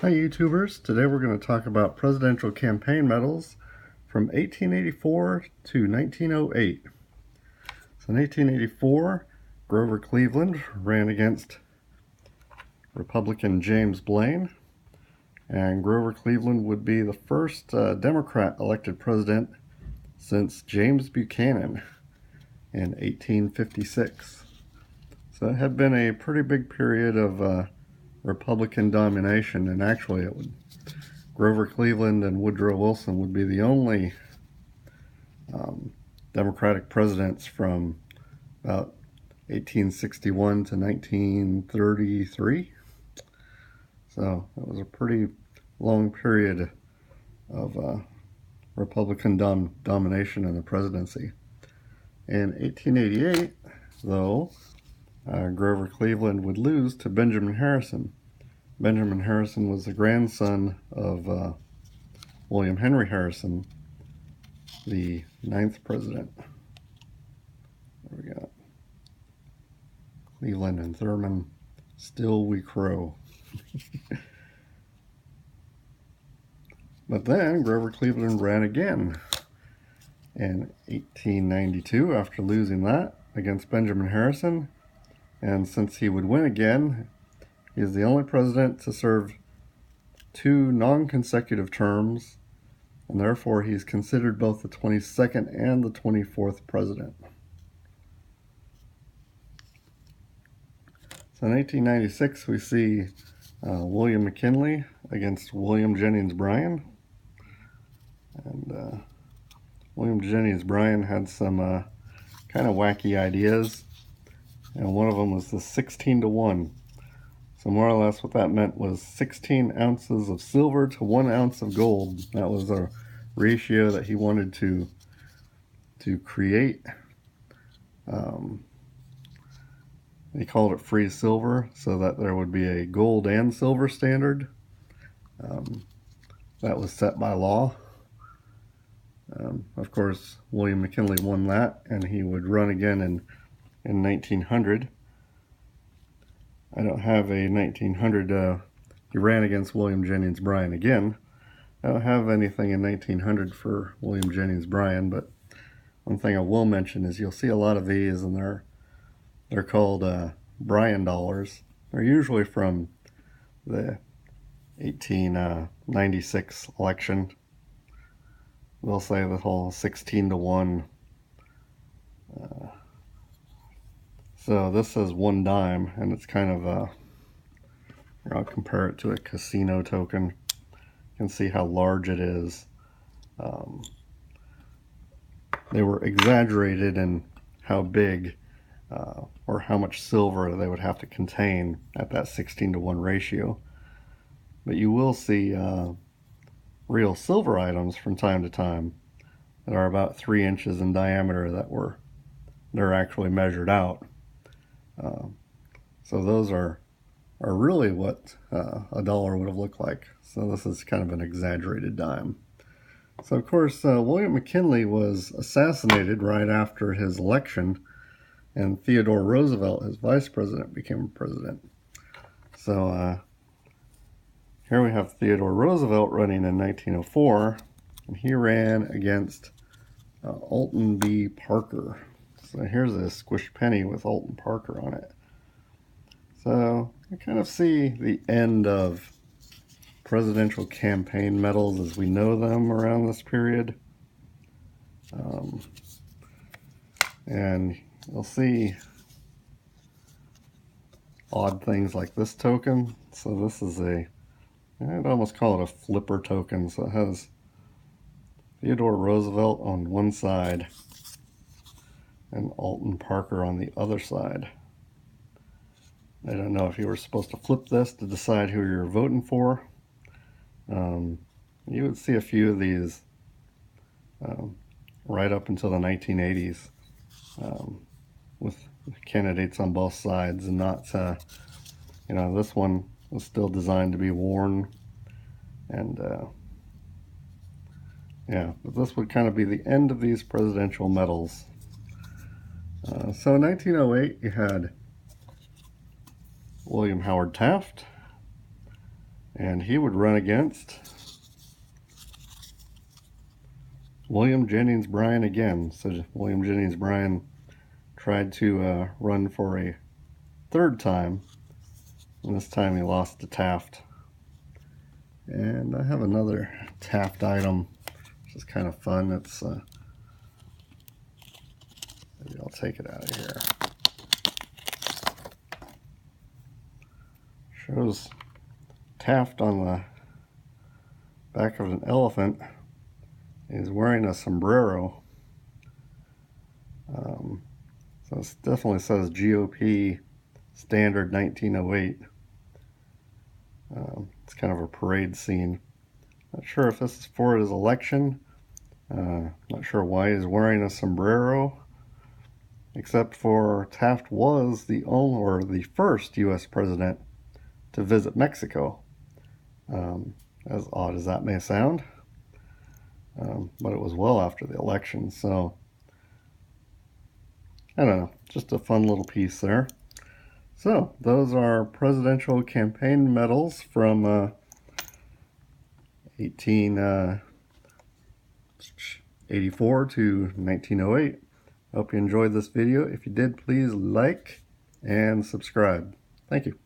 Hi YouTubers, today we're going to talk about presidential campaign medals from 1884 to 1908. So in 1884, Grover Cleveland ran against Republican James Blaine, and Grover Cleveland would be the first Democrat elected president since James Buchanan in 1856. So it had been a pretty big period of Republican domination, and actually Grover Cleveland and Woodrow Wilson would be the only Democratic presidents from about 1861 to 1933. So it was a pretty long period of Republican domination in the presidency. In 1888, though, Grover Cleveland would lose to Benjamin Harrison. Benjamin Harrison was the grandson of William Henry Harrison, the 9th president. There we go. Cleveland and Thurman, still we crow. But then Grover Cleveland ran again in 1892 after losing that against Benjamin Harrison. And since he would win again, he is the only president to serve 2 non-consecutive terms, and therefore he's considered both the 22nd and the 24th president. So in 1896 we see William McKinley against William Jennings Bryan. And William Jennings Bryan had some kind of wacky ideas, and one of them was the 16-to-1. So more or less what that meant was 16 ounces of silver to 1 ounce of gold. That was a ratio that he wanted to create. He called it free silver, so that there would be a gold and silver standard. That was set by law. Of course, William McKinley won that, and he would run again in 1900. I don't have a 1900. He ran against William Jennings Bryan again. I don't have anything in 1900 for William Jennings Bryan, but one thing I will mention is you'll see a lot of these, and they're called Bryan dollars. They're usually from the 1896 election. They'll say the whole 16-to-1. So this says 1 dime, and it's kind of I'll compare it to a casino token. You can see how large it is. They were exaggerated in how big or how much silver they would have to contain at that 16-to-1 ratio. But you will see real silver items from time to time that are about 3 inches in diameter they're actually measured out. So those are really what a dollar would have looked like. So this is kind of an exaggerated dime. So of course William McKinley was assassinated right after his election, and Theodore Roosevelt, his vice president, became president. So here we have Theodore Roosevelt running in 1904, and he ran against Alton B. Parker. So here's a squished penny with Alton Parker on it. So you kind of see the end of presidential campaign medals as we know them around this period. And you'll see odd things like this token. So this is I'd almost call it a flipper token. So it has Theodore Roosevelt on one side and Alton Parker on the other side. I don't know if you were supposed to flip this to decide who you're voting for. You would see a few of these right up until the 1980s with candidates on both sides, and not, this one was still designed to be worn. And yeah, but this would kind of be the end of these presidential medals. So in 1908, you had William Howard Taft, And he would run against William Jennings Bryan again. So William Jennings Bryan tried to run for a third time, and this time he lost to Taft. And I have another Taft item, which is kind of fun. It's maybe I'll take it out of here. Shows Taft on the back of an elephant. He's wearing a sombrero. So it definitely says GOP Standard 1908. It's kind of a parade scene. Not sure if this is for his election. Not sure why he's wearing a sombrero, except for Taft was the only or the first U.S. president to visit Mexico. As odd as that may sound, but it was well after the election, so I don't know, just a fun little piece there. So those are presidential campaign medals from 1884 to 1908. Hope you enjoyed this video. If you did, please like and subscribe. Thank you.